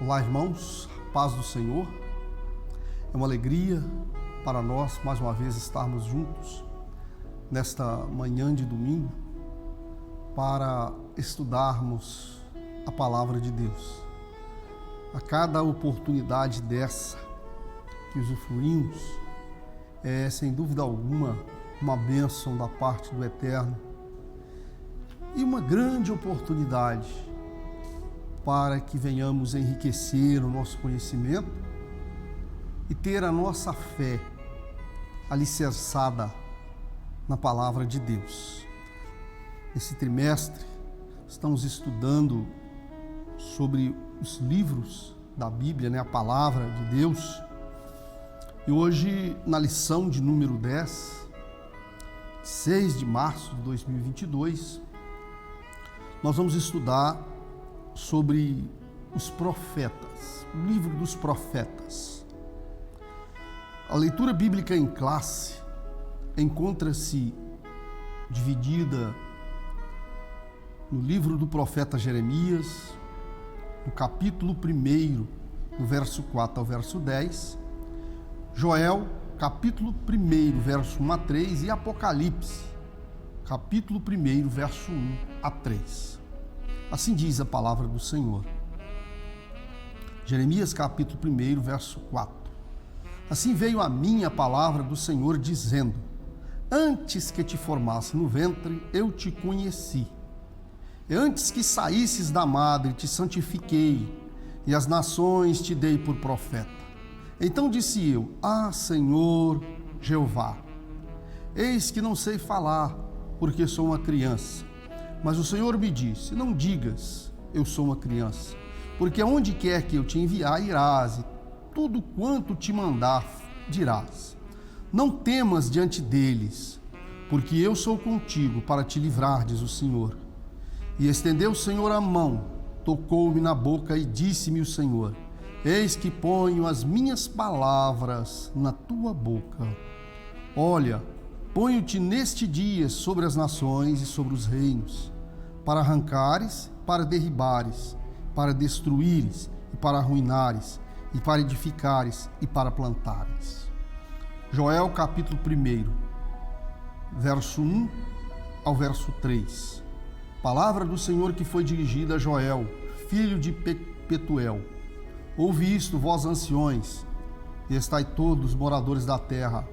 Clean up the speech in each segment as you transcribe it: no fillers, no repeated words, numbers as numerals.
Olá, irmãos, paz do Senhor. É uma alegria para nós, mais uma vez, estarmos juntos nesta manhã de domingo para estudarmos a Palavra de Deus. A cada oportunidade dessa que usufruímos é, sem dúvida alguma, uma bênção da parte do Eterno e uma grande oportunidade para que venhamos enriquecer o nosso conhecimento e ter a nossa fé alicerçada na Palavra de Deus. Esse trimestre estamos estudando sobre os livros da Bíblia, a Palavra de Deus. E hoje, na lição de número 10, 6 de março de 2022, nós vamos estudar sobre os profetas, o livro dos profetas. A leitura bíblica em classe encontra-se dividida no livro do profeta Jeremias, no capítulo 1, do verso 4 ao verso 10, Joel, capítulo 1, verso 1 a 3 e Apocalipse, capítulo 1, verso 1 a 3. Assim diz a palavra do Senhor. Jeremias capítulo 1, verso 4. Assim veio a mim a palavra do Senhor dizendo: antes que te formasse no ventre, eu te conheci. E antes que saísses da madre, te santifiquei, e as nações te dei por profeta. Então disse eu: ah, Senhor Jeová, eis que não sei falar, porque sou uma criança. Mas o Senhor me disse: não digas, eu sou uma criança, porque aonde quer que eu te enviar, irás, e tudo quanto te mandar, dirás. Não temas diante deles, porque eu sou contigo para te livrar, diz o Senhor. E estendeu o Senhor a mão, tocou-me na boca e disse-me o Senhor: eis que ponho as minhas palavras na tua boca. Olha, ponho-te neste dia sobre as nações e sobre os reinos, para arrancares, para derribares, para destruíres e para arruinares, e para edificares e para plantares. Joel capítulo 1, verso 1 ao verso 3. Palavra do Senhor que foi dirigida a Joel, filho de Petuel. Ouve isto, vós anciões, e estai todos moradores da terra.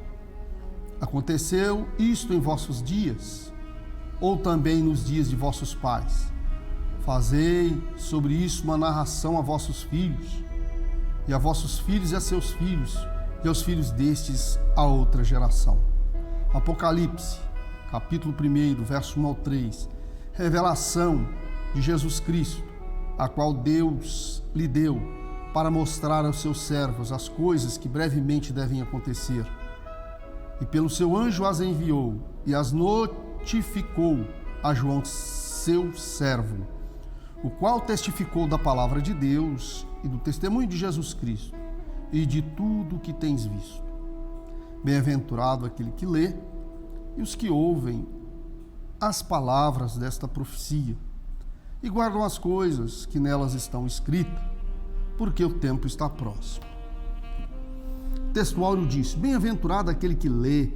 Aconteceu isto em vossos dias, ou também nos dias de vossos pais? Fazei sobre isso uma narração a vossos filhos, e a vossos filhos e a seus filhos, e aos filhos destes a outra geração. Apocalipse, capítulo 1, verso 1 ao 3. Revelação de Jesus Cristo, a qual Deus lhe deu para mostrar aos seus servos as coisas que brevemente devem acontecer. E pelo seu anjo as enviou e as notificou a João, seu servo, o qual testificou da palavra de Deus e do testemunho de Jesus Cristo e de tudo o que tens visto. Bem-aventurado aquele que lê e os que ouvem as palavras desta profecia e guardam as coisas que nelas estão escritas, porque o tempo está próximo. O texto áureo diz: bem-aventurado aquele que lê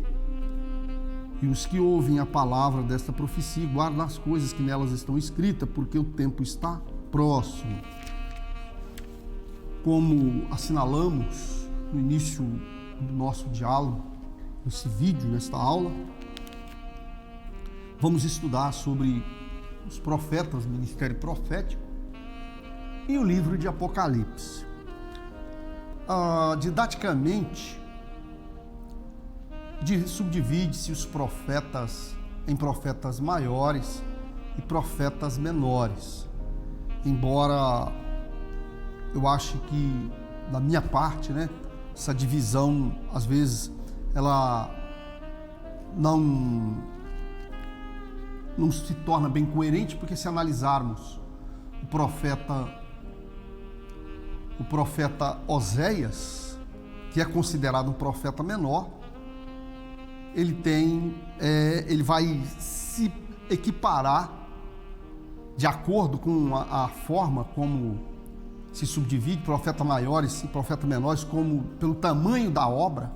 e os que ouvem a palavra desta profecia e guardam as coisas que nelas estão escritas, porque o tempo está próximo. Como assinalamos no início do nosso diálogo, nesse vídeo, nesta aula, vamos estudar sobre os profetas, o ministério profético e o livro de Apocalipse. Didaticamente, subdivide-se os profetas em profetas maiores e profetas menores. Embora eu ache que, da minha parte, essa divisão, às vezes, ela não se torna bem coerente, porque se analisarmos o profeta Oséias, que é considerado um profeta menor, ele vai se equiparar de acordo com a forma como se subdivide, profetas maiores e profetas menores, como pelo tamanho da obra.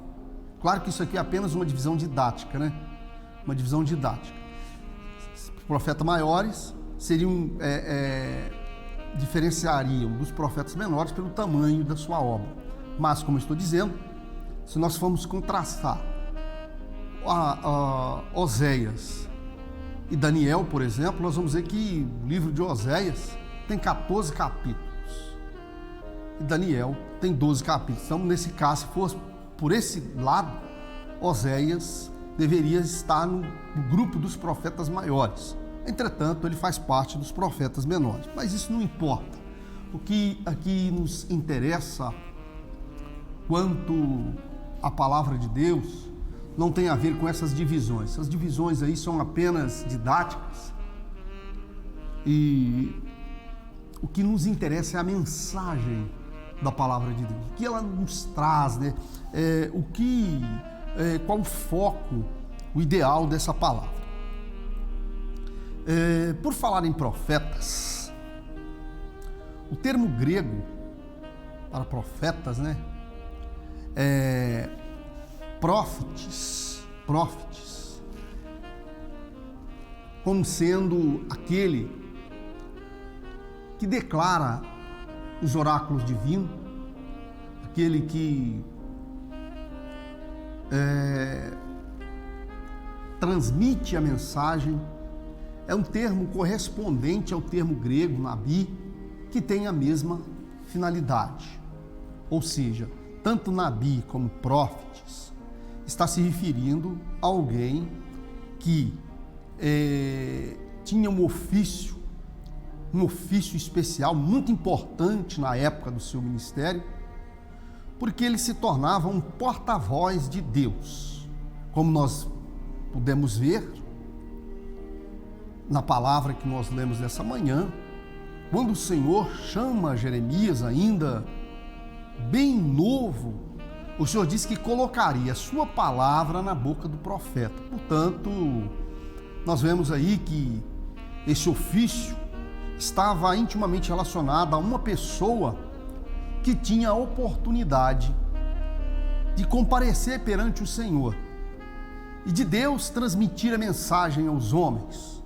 Claro que isso aqui é apenas uma divisão didática, né? Uma divisão didática. Profetas maiores seriam, diferenciariam dos profetas menores pelo tamanho da sua obra. Mas, como eu estou dizendo, se nós formos contrastar Oséias e Daniel, por exemplo, nós vamos ver que o livro de Oséias tem 14 capítulos e Daniel tem 12 capítulos. Então, nesse caso, se fosse por esse lado, Oséias deveria estar no grupo dos profetas maiores. Entretanto, ele faz parte dos profetas menores. Mas isso não importa. O que aqui nos interessa quanto à palavra de Deus não tem a ver com essas divisões. Essas divisões aí são apenas didáticas. E o que nos interessa é a mensagem da palavra de Deus. O que ela nos traz, né? Qual o foco, o ideal dessa palavra. Por falar em profetas, o termo grego para profetas, né, prófites, como sendo aquele que declara os oráculos divinos, aquele que transmite a mensagem. É um termo correspondente ao termo grego nabi, que tem a mesma finalidade. Ou seja, tanto nabi como profetes está se referindo a alguém que tinha um ofício especial, muito importante na época do seu ministério, porque ele se tornava um porta-voz de Deus. Como nós pudemos ver na palavra que nós lemos nessa manhã, quando o Senhor chama Jeremias, ainda bem novo, o Senhor disse que colocaria a sua palavra na boca do profeta. Portanto, nós vemos aí que esse ofício estava intimamente relacionado a uma pessoa que tinha a oportunidade de comparecer perante o Senhor e de Deus transmitir a mensagem aos homens,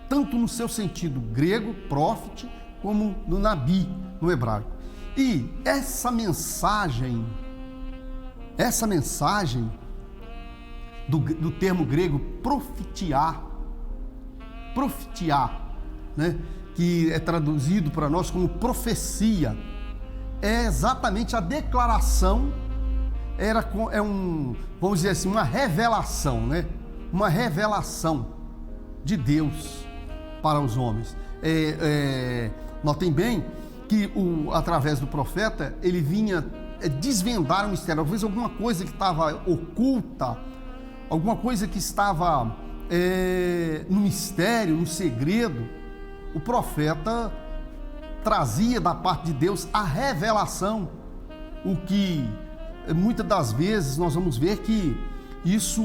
tanto no seu sentido grego, profete, como no nabi, no hebraico. E essa mensagem do termo grego profetiar, né, que é traduzido para nós como profecia, é exatamente a declaração, vamos dizer assim, uma revelação, né? Uma revelação de Deus para os homens. Notem bem que através do profeta ele vinha desvendar um mistério, talvez alguma coisa que estava oculta, alguma coisa que estava no mistério, no segredo. O profeta trazia da parte de Deus a revelação, o que muitas das vezes nós vamos ver que isso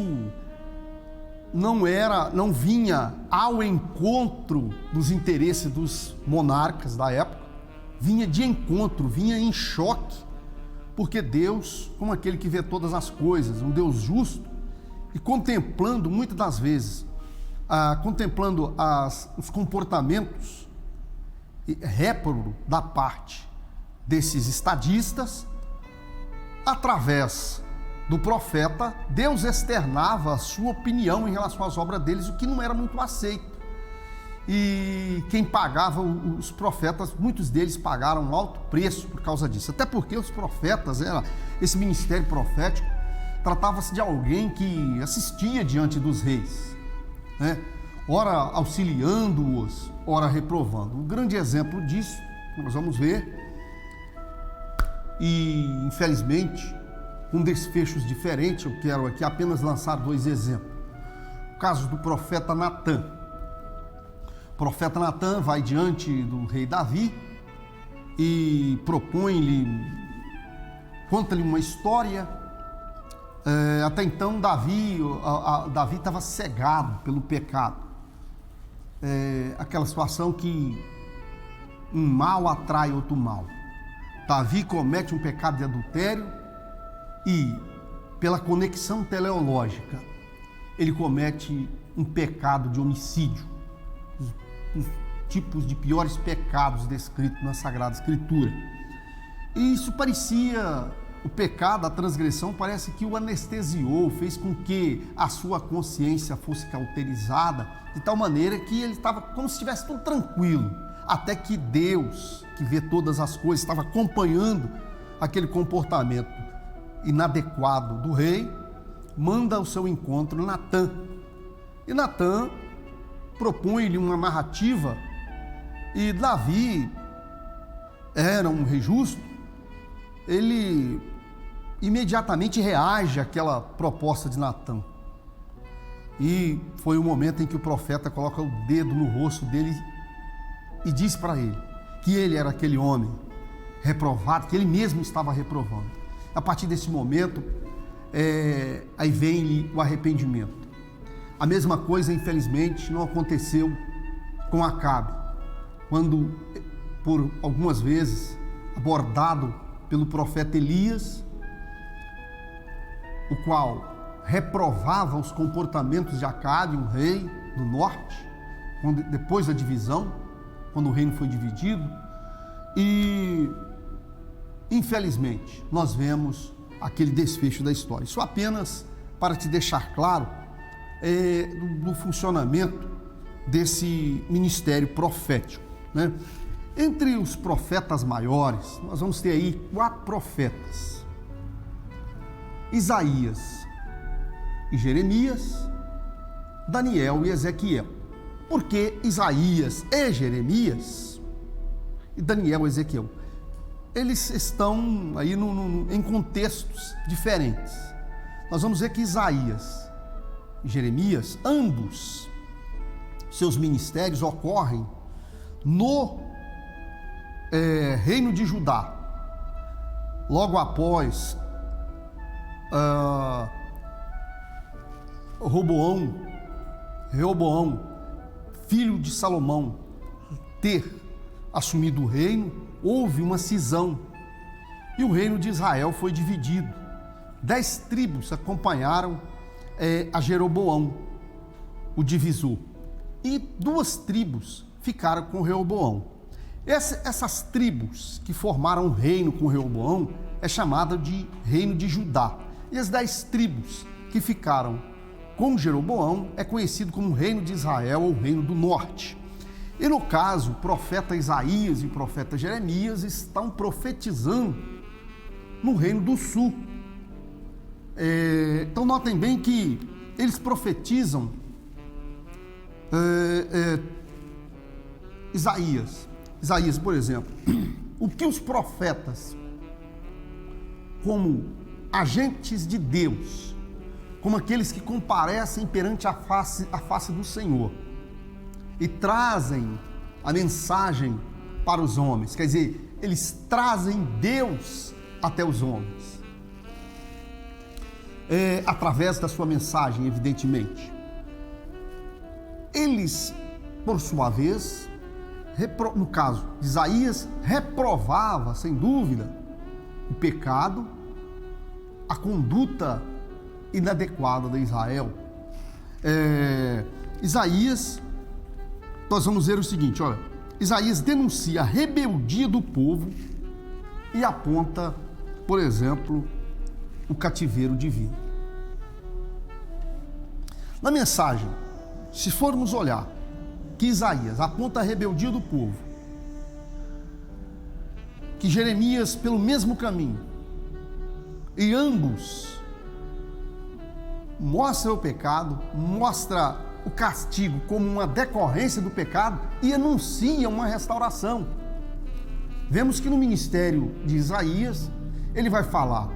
não vinha ao encontro dos interesses dos monarcas da época, vinha de encontro, vinha em choque, porque Deus, como aquele que vê todas as coisas, um Deus justo, e contemplando muitas das vezes, contemplando os comportamentos réprobo da parte desses estadistas, através do profeta, Deus externava a sua opinião em relação às obras deles, o que não era muito aceito. E quem pagava, os profetas, muitos deles pagaram um alto preço por causa disso, até porque os profetas, esse ministério profético, tratava-se de alguém que assistia diante dos reis, né? Ora auxiliando-os, ora reprovando. Um grande exemplo disso, nós vamos ver, e infelizmente, com desfechos diferentes, eu quero aqui apenas lançar 2 exemplos. O caso do profeta Natã. O profeta Natã vai diante do rei Davi e conta-lhe uma história. Até então Davi estava cegado pelo pecado. Aquela situação que um mal atrai outro mal. Davi comete um pecado de adultério e, pela conexão teleológica, ele comete um pecado de homicídio, os tipos de piores pecados descritos na Sagrada Escritura. E isso parecia, o pecado, a transgressão, parece que o anestesiou, fez com que a sua consciência fosse cauterizada, de tal maneira que ele estava como se estivesse tudo tranquilo, até que Deus, que vê todas as coisas, estava acompanhando aquele comportamento inadequado do rei, manda ao seu encontro Natã. E Natã propõe-lhe uma narrativa, e Davi era um rei justo, ele imediatamente reage àquela proposta de Natã. E foi o momento em que o profeta coloca o dedo no rosto dele e diz para ele que ele era aquele homem reprovado, que ele mesmo estava reprovando. A partir desse momento, aí vem-lhe o arrependimento. A mesma coisa, infelizmente, não aconteceu com Acabe, quando, por algumas vezes, abordado pelo profeta Elias, o qual reprovava os comportamentos de Acabe, um rei do norte, depois da divisão, quando o reino foi dividido, e infelizmente nós vemos aquele desfecho da história. Isso apenas para te deixar claro do funcionamento desse ministério profético, né? Entre os profetas maiores, nós vamos ter aí 4 profetas: Isaías e Jeremias, Daniel e Ezequiel. Por que Isaías e Jeremias e Daniel e Ezequiel? Eles estão aí em contextos diferentes. Nós vamos ver que Isaías e Jeremias, ambos, seus ministérios ocorrem no reino de Judá, logo após Reoboão, filho de Salomão, ter assumido o reino, houve uma cisão e o reino de Israel foi dividido. 10 tribos acompanharam a Jeroboão, o divisor, e 2 tribos ficaram com Reoboão. Essas tribos que formaram o reino com Reoboão é chamada de reino de Judá, e as 10 tribos que ficaram com Jeroboão é conhecido como reino de Israel ou reino do norte. E no caso, o profeta Isaías e o profeta Jeremias estão profetizando no reino do sul. Então notem bem que eles profetizam Isaías, por exemplo, o que os profetas, como agentes de Deus, como aqueles que comparecem perante a face do Senhor e trazem a mensagem para os homens, quer dizer, eles trazem Deus até os homens, através da sua mensagem, evidentemente. Eles, por sua vez, no caso de Isaías, reprovava, sem dúvida, o pecado, a conduta inadequada de Israel. Isaías, nós vamos ver o seguinte, olha, Isaías denuncia a rebeldia do povo e aponta, por exemplo, o cativeiro divino. Na mensagem, se formos olhar que Isaías aponta a rebeldia do povo, que Jeremias pelo mesmo caminho, e ambos mostram o pecado, mostra o castigo como uma decorrência do pecado e anuncia uma restauração. Vemos que no ministério de Isaías, ele vai falar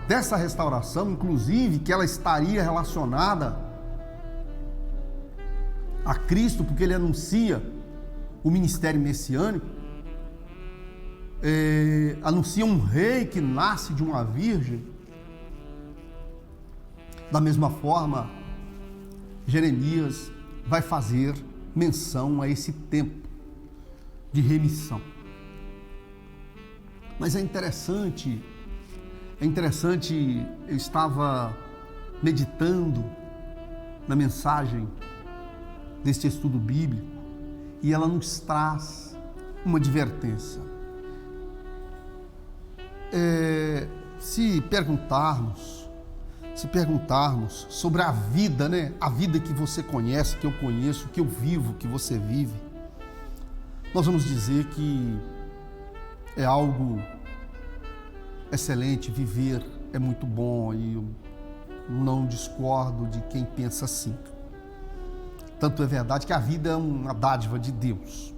dessa restauração, inclusive que ela estaria relacionada a Cristo, porque ele anuncia o ministério messiânico, anuncia um rei que nasce de uma virgem. Da mesma forma, Jeremias vai fazer menção a esse tempo de remissão. Mas é interessante, eu estava meditando na mensagem deste estudo bíblico e ela nos traz uma advertência. Se perguntarmos sobre a vida, né? A vida que você conhece, que eu conheço, que eu vivo, que você vive, nós vamos dizer que é algo excelente, viver é muito bom, e eu não discordo de quem pensa assim. Tanto é verdade que a vida é uma dádiva de Deus.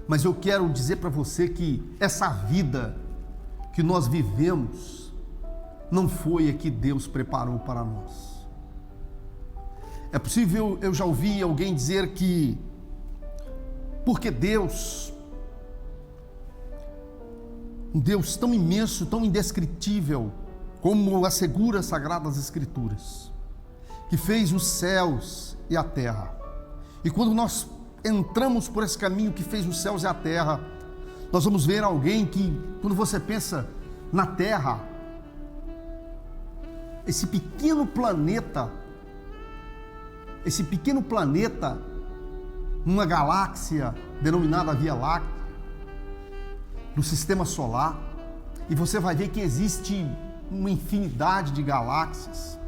Mas eu quero dizer para você que essa vida que nós vivemos não foi a que Deus preparou para nós. É possível, eu já ouvi alguém dizer que porque Deus, um Deus tão imenso, tão indescritível, como assegura as Sagradas Escrituras, que fez os céus e a terra. E quando nós entramos por esse caminho que fez os céus e a terra, nós vamos ver alguém que, quando você pensa na terra, esse pequeno planeta, numa galáxia denominada Via Láctea, do sistema solar, e você vai ver que existe uma infinidade de galáxias,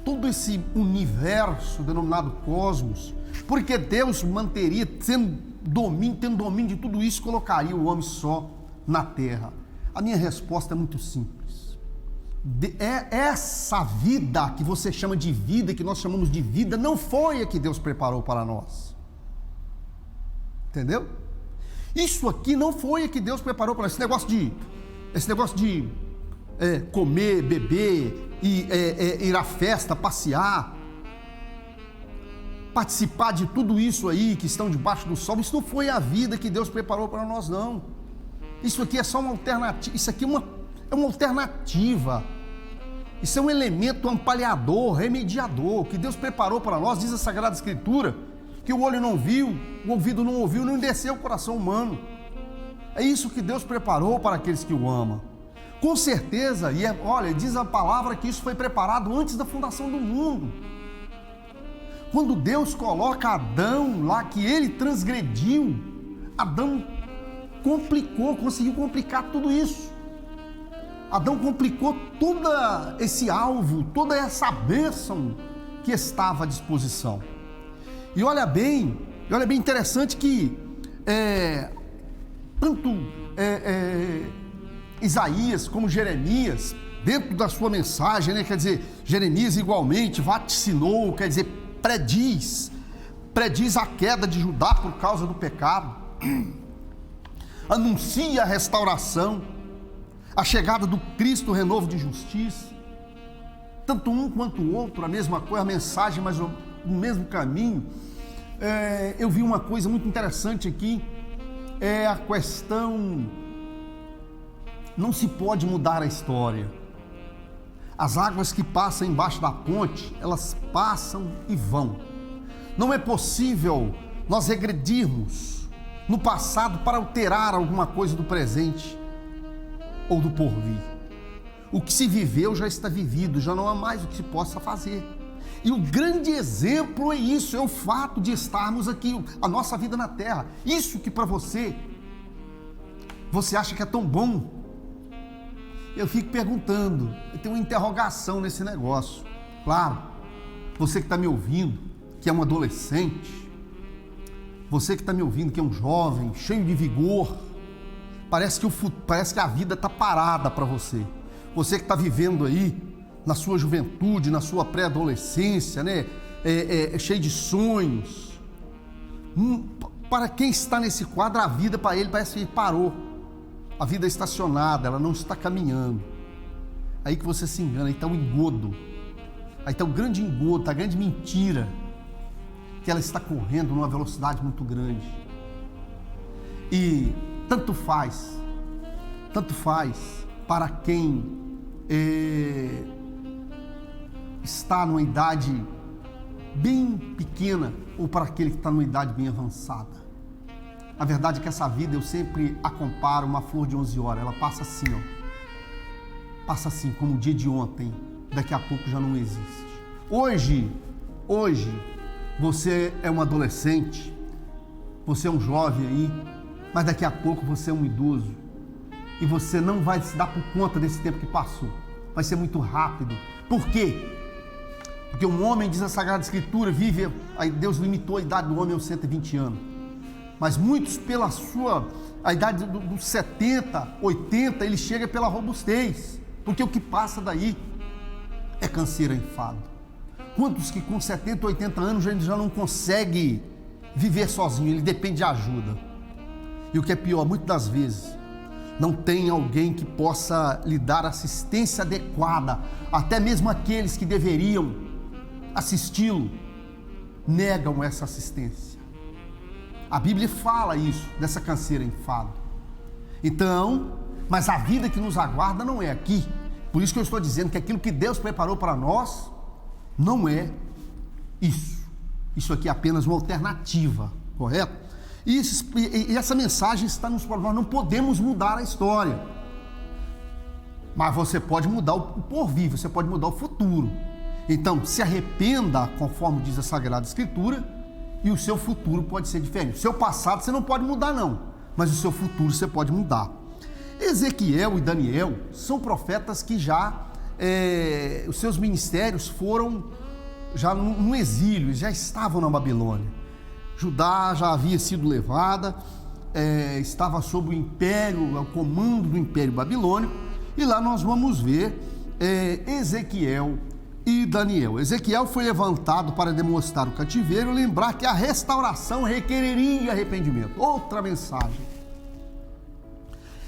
todo esse universo denominado cosmos, porque Deus manteria, tendo domínio de tudo isso, colocaria o homem só na terra? A minha resposta é muito simples. Essa vida que você chama de vida, que nós chamamos de vida, não foi a que Deus preparou para nós. Entendeu? Isso aqui não foi a que Deus preparou para nós. Esse negócio de comer, beber, ir à festa, passear, participar de tudo isso aí que estão debaixo do sol, isso não foi a vida que Deus preparou para nós, não. Isso aqui é só uma alternativa. Isso aqui é uma alternativa. Isso é um elemento ampaliador, remediador, que Deus preparou para nós. Diz a Sagrada Escritura que o olho não viu, o ouvido não ouviu, nem desceu o coração humano. É isso que Deus preparou para aqueles que o amam. Com certeza, olha, diz a palavra que isso foi preparado antes da fundação do mundo. Quando Deus coloca Adão lá, que ele transgrediu, Adão conseguiu complicar tudo isso. Adão complicou todo esse alvo, toda essa bênção que estava à disposição. E olha bem interessante que tanto Isaías como Jeremias, dentro da sua mensagem, né, quer dizer, Jeremias igualmente vaticinou, quer dizer, prediz a queda de Judá por causa do pecado, anuncia a restauração, a chegada do Cristo, o renovo de justiça. Tanto um quanto o outro, a mesma coisa, a mensagem, mas o mesmo caminho. Eu vi uma coisa muito interessante aqui, é a questão: não se pode mudar a história. As águas que passam embaixo da ponte, elas passam e vão. Não é possível nós regredirmos no passado para alterar alguma coisa do presente ou do porvir. O que se viveu já está vivido, já não há mais o que se possa fazer. E o grande exemplo é isso, é o fato de estarmos aqui, a nossa vida na terra. Isso que para você acha que é tão bom. Eu fico perguntando, eu tenho uma interrogação nesse negócio. Claro, você que está me ouvindo, que é um adolescente, você que está me ouvindo, que é um jovem, cheio de vigor, parece que a vida está parada para você. Você que está vivendo aí, na sua juventude, na sua pré-adolescência, né? Cheio de sonhos. Para quem está nesse quadro, a vida para ele parece que parou. A vida é estacionada, ela não está caminhando. Aí que você se engana, aí está o engodo. Aí está o grande engodo, a grande mentira, que ela está correndo numa velocidade muito grande. E tanto faz para quem está numa idade bem pequena ou para aquele que está numa idade bem avançada. A verdade é que essa vida eu sempre a comparo uma flor de 11 horas. Ela passa assim, ó. Passa assim, como o dia de ontem. Daqui a pouco já não existe. Hoje, você é um adolescente, você é um jovem aí, mas daqui a pouco você é um idoso. E você não vai se dar por conta desse tempo que passou. Vai ser muito rápido. Por quê? Porque um homem, diz a Sagrada Escritura, vive, aí Deus limitou a idade do homem aos 120 anos. Mas muitos, pela a idade dos 70, 80, ele chega pela robustez. Porque o que passa daí é canseira, enfado. Quantos que com 70, 80 anos já não consegue viver sozinho, ele depende de ajuda. E o que é pior, muitas das vezes, não tem alguém que possa lhe dar assistência adequada. Até mesmo aqueles que deveriam assisti-lo, negam essa assistência. A Bíblia fala isso, dessa canseira, enfado. Então, mas a vida que nos aguarda não é aqui. Por isso que eu estou dizendo que aquilo que Deus preparou para nós não é isso. Isso aqui é apenas uma alternativa, correto? E essa mensagem está nos provando. Nós não podemos mudar a história, mas você pode mudar o porvir, você pode mudar o futuro. Então, se arrependa, conforme diz a Sagrada Escritura, e o seu futuro pode ser diferente. O seu passado você não pode mudar não, mas o seu futuro você pode mudar. Ezequiel e Daniel são profetas que os seus ministérios foram já no exílio, já estavam na Babilônia. Judá já havia sido levada, estava sob o império, o comando do império babilônico, e lá nós vamos ver Ezequiel e Daniel. Ezequiel foi levantado para demonstrar o cativeiro e lembrar que a restauração requereria arrependimento. Outra mensagem.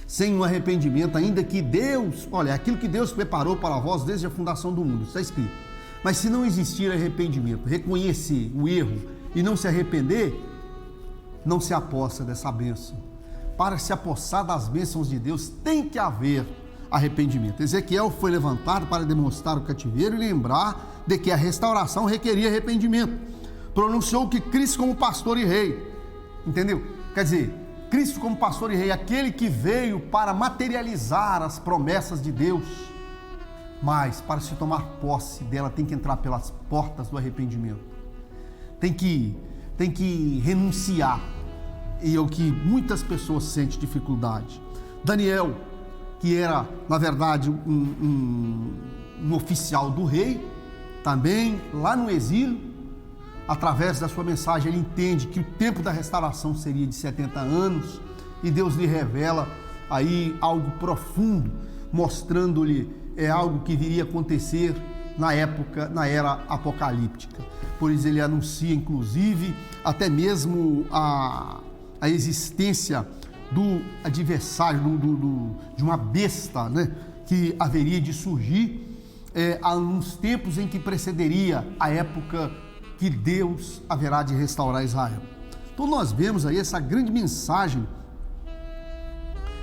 Sem um arrependimento, ainda que Deus, olha, aquilo que Deus preparou para vós desde a fundação do mundo, está escrito. Mas se não existir arrependimento, reconhecer o erro e não se arrepender, não se apossa dessa bênção. Para se apossar das bênçãos de Deus, tem que haver arrependimento. Ezequiel foi levantado para demonstrar o cativeiro e lembrar de que a restauração requeria arrependimento. Pronunciou que Cristo como pastor e rei, entendeu? Quer dizer, Cristo como pastor e rei, aquele que veio para materializar as promessas de Deus, mas para se tomar posse dela tem que entrar pelas portas do arrependimento. Tem que renunciar, e é o que muitas pessoas sentem dificuldade. Daniel, que era, na verdade, um oficial do rei, também lá no exílio, através da sua mensagem, ele entende que o tempo da restauração seria de 70 anos, e Deus lhe revela aí algo profundo, mostrando-lhe algo que viria a acontecer na era apocalíptica. Por isso ele anuncia, inclusive, até mesmo a existência do adversário, de uma besta, né, que haveria de surgir nos tempos em que precederia a época que Deus haverá de restaurar Israel. Então nós vemos aí essa grande mensagem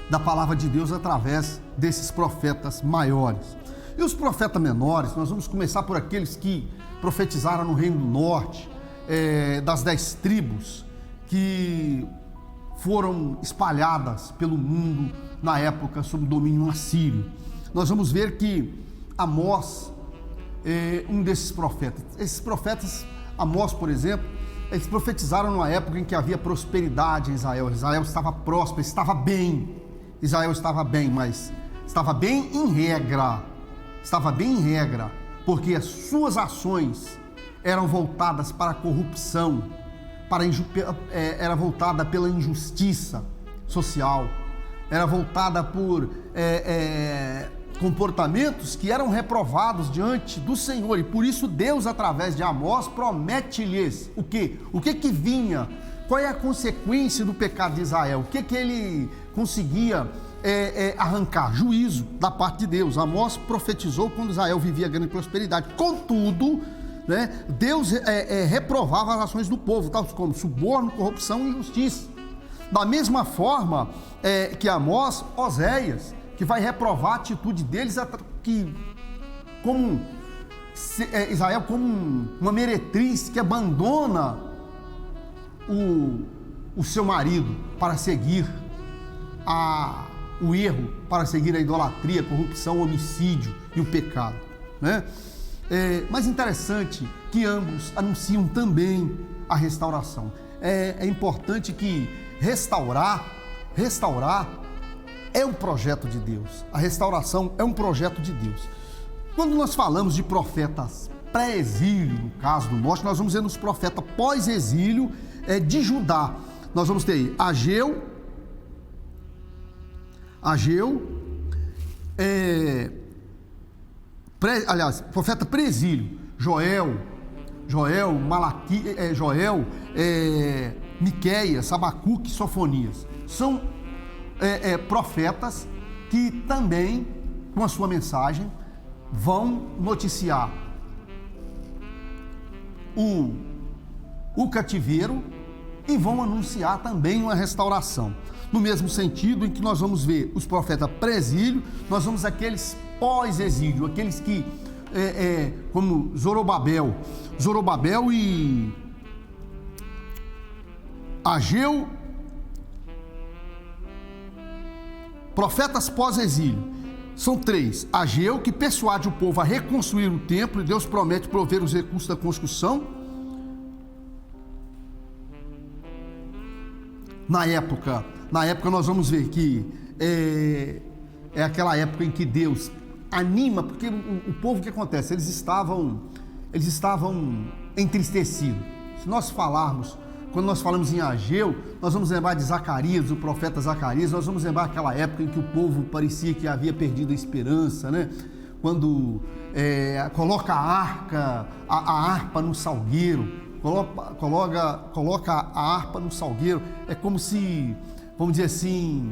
da palavra de Deus através desses profetas maiores. E os profetas menores, nós vamos começar por aqueles que profetizaram no Reino do Norte, das 10 tribos que foram espalhadas pelo mundo na época sob o domínio assírio. Nós vamos ver que Amós é um desses profetas. Esses profetas, Amós, por exemplo, eles profetizaram numa época em que havia prosperidade em Israel. Israel estava próspero, estava bem. Israel estava bem, mas estava bem em regra. Estava bem em regra, porque as suas ações eram voltadas para a corrupção, era voltada pela injustiça social, era voltada por comportamentos que eram reprovados diante do Senhor, e por isso Deus, através de Amós, promete-lhes o quê? O que vinha? Qual é a consequência do pecado de Israel? O que ele conseguia arrancar? Juízo da parte de Deus. Amós profetizou quando Israel vivia grande prosperidade. Contudo, né, Deus reprovava as ações do povo, tais como suborno, corrupção e injustiça. Da mesma forma que Amós, Oséias, que vai reprovar a atitude deles, como Israel como uma meretriz que abandona o seu marido para seguir o erro, para seguir a idolatria, a corrupção, o homicídio e o pecado, né? Mas interessante que ambos anunciam também a restauração. É importante que restaurar é um projeto de Deus. A restauração é um projeto de Deus. Quando nós falamos de profetas pré-exílio, no caso do norte, nós vamos ver nos profetas pós-exílio de Judá. Nós vamos ter aí profeta pré-exílio, Joel, Miqueias, Abacuque, Sofonias. São profetas que também, com a sua mensagem, vão noticiar o cativeiro e vão anunciar também uma restauração. No mesmo sentido em que nós vamos ver os profetas pré-exílio, nós vamos aqueles pós-exílio, aqueles que, como Zorobabel e Ageu, profetas pós-exílio. São 3. Ageu, que persuade o povo a reconstruir o templo, e Deus promete prover os recursos da construção. Na época nós vamos ver que é aquela época em que Deus anima, porque o povo, o que acontece? Eles estavam entristecidos. Se nós falarmos, quando nós falamos em Ageu, nós vamos lembrar de Zacarias, do profeta Zacarias, nós vamos lembrar aquela época em que o povo parecia que havia perdido a esperança, né? Quando coloca a harpa no salgueiro, coloca a harpa no salgueiro, é como se, vamos dizer assim,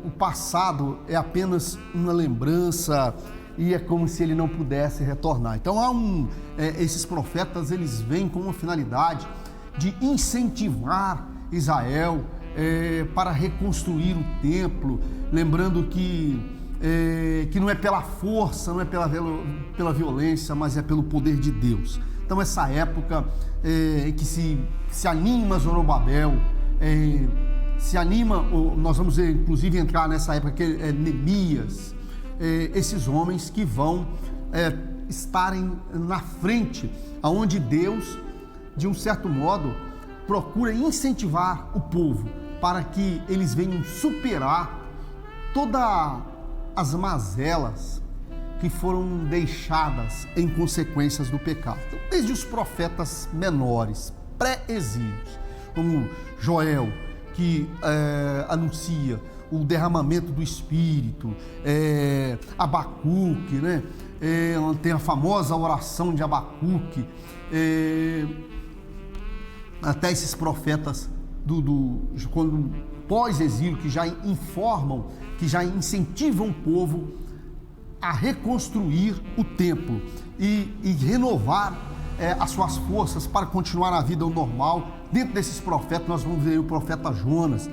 o passado é apenas uma lembrança e é como se ele não pudesse retornar. Então esses profetas, eles vêm com uma finalidade de incentivar Israel para reconstruir o templo, lembrando que não é pela força, não é pela violência, mas é pelo poder de Deus. Então essa época em que se anima Zorobabel, se anima, nós vamos inclusive entrar nessa época que é Neemias, esses homens que vão estarem na frente, aonde Deus, de um certo modo, procura incentivar o povo para que eles venham superar todas as mazelas que foram deixadas em consequências do pecado. Então, desde os profetas menores, pré-exílios, como Joel, que anuncia o derramamento do Espírito, Abacuque, né? Tem a famosa oração de Abacuque, até esses profetas quando pós-exílio, que já informam, que já incentivam o povo a reconstruir o templo e renovar as suas forças para continuar a vida normal. Dentro desses profetas nós vamos ver o profeta Jonas,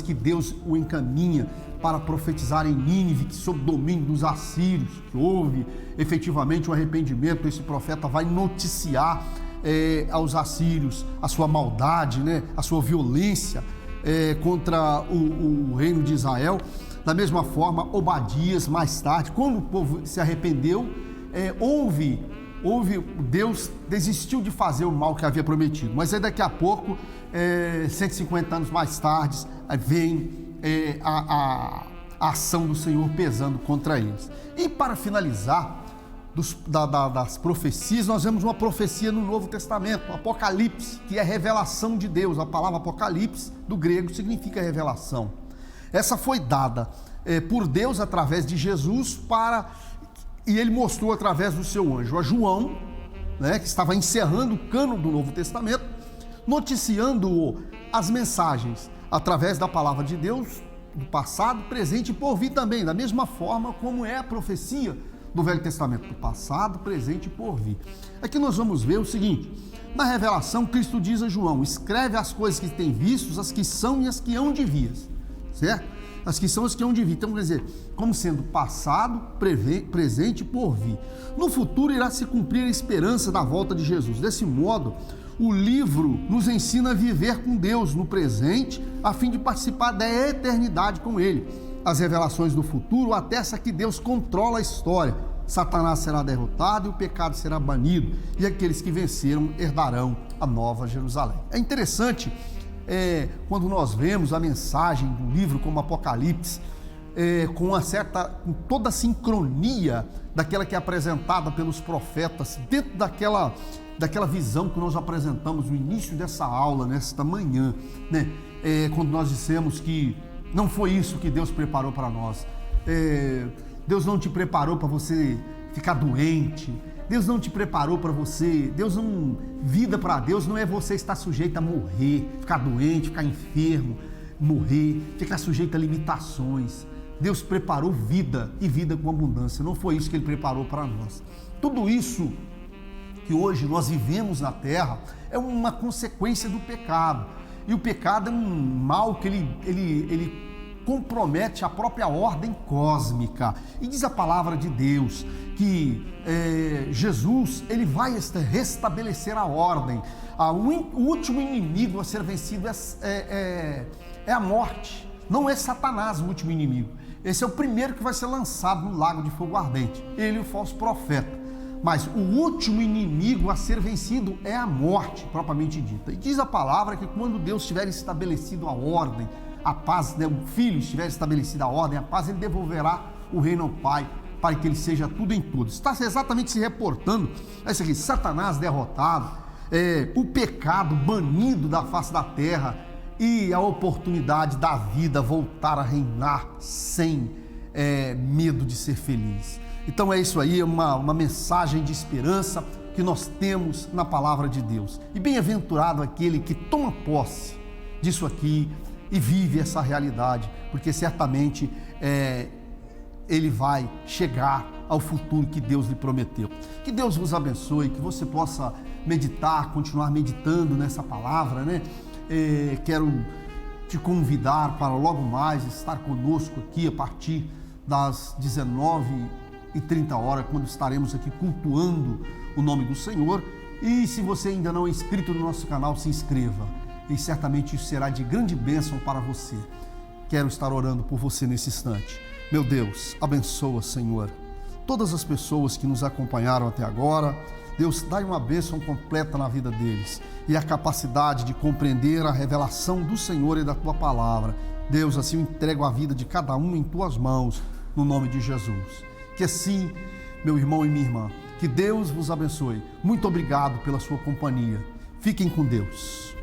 que Deus o encaminha para profetizar em Nínive, que sob domínio dos assírios, que houve efetivamente um arrependimento. Esse profeta vai noticiar aos assírios a sua maldade, né, a sua violência contra o reino de Israel. Da mesma forma, Obadias, mais tarde, quando o povo se arrependeu, Deus desistiu de fazer o mal que havia prometido. Mas aí daqui a pouco, 150 anos mais tarde, vem a ação do Senhor pesando contra eles. E para finalizar, das profecias, nós vemos uma profecia no Novo Testamento, Apocalipse, que é revelação de Deus. A palavra Apocalipse, do grego, significa revelação. Essa foi dada por Deus através de Jesus e ele mostrou através do seu anjo a João, né, que estava encerrando o cânon do Novo Testamento, noticiando as mensagens através da palavra de Deus, do passado, presente e por vir também, da mesma forma como é a profecia do Velho Testamento, do passado, presente e por vir. Aqui nós vamos ver o seguinte: na revelação, Cristo diz a João: escreve as coisas que tem vistos, as que são e as que hão de vir, certo? As que são as que hão de vir. Então, quer dizer, como sendo passado, presente e por vir. No futuro irá se cumprir a esperança da volta de Jesus. Desse modo, O livro nos ensina a viver com Deus no presente, a fim de participar da eternidade com Ele. As revelações do futuro atestam que Deus controla a história. Satanás será derrotado e o pecado será banido, e aqueles que venceram herdarão a nova Jerusalém. É interessante quando nós vemos a mensagem do livro como Apocalipse, com toda a sincronia daquela que é apresentada pelos profetas, dentro daquela visão que nós apresentamos no início dessa aula, nesta manhã, né? Quando nós dissemos que não foi isso que Deus preparou para nós. Deus não te preparou para você ficar doente. Deus não te preparou para você. Vida para Deus não é você estar sujeito a morrer, ficar doente, ficar enfermo, morrer, ficar sujeito a limitações. Deus preparou vida e vida com abundância. Não foi isso que Ele preparou para nós. Tudo isso que hoje nós vivemos na terra é uma consequência do pecado. E o pecado é um mal que ele compromete a própria ordem cósmica. E diz a palavra de Deus que Jesus, ele vai restabelecer a ordem. O último inimigo a ser vencido é a morte. Não é Satanás o último inimigo. Esse é o primeiro que vai ser lançado no lago de fogo ardente. Ele e o falso profeta. Mas o último inimigo a ser vencido é a morte, propriamente dita. E diz a palavra que quando Deus tiver estabelecido a ordem, a paz, né, o Filho estiver estabelecida a ordem, a paz, Ele devolverá o reino ao Pai, para que Ele seja tudo em tudo. Está exatamente se reportando a isso aqui: Satanás derrotado, o pecado banido da face da terra e a oportunidade da vida voltar a reinar sem medo de ser feliz. Então é isso aí, é uma mensagem de esperança que nós temos na palavra de Deus. E bem-aventurado aquele que toma posse disso aqui e vive essa realidade, porque certamente ele vai chegar ao futuro que Deus lhe prometeu. Que Deus vos abençoe, que você possa meditar, continuar meditando nessa palavra, né? Quero te convidar para logo mais estar conosco aqui a partir das 19h30, quando estaremos aqui cultuando o nome do Senhor. E se você ainda não é inscrito no nosso canal, se inscreva, e certamente isso será de grande bênção para você. Quero estar orando por você nesse instante. Meu Deus, abençoa, Senhor, todas as pessoas que nos acompanharam até agora. Deus, dá uma bênção completa na vida deles e a capacidade de compreender a revelação do Senhor e da Tua palavra. Deus, assim eu entrego a vida de cada um em Tuas mãos, no nome de Jesus. Que assim, meu irmão e minha irmã, que Deus vos abençoe. Muito obrigado pela sua companhia. Fiquem com Deus.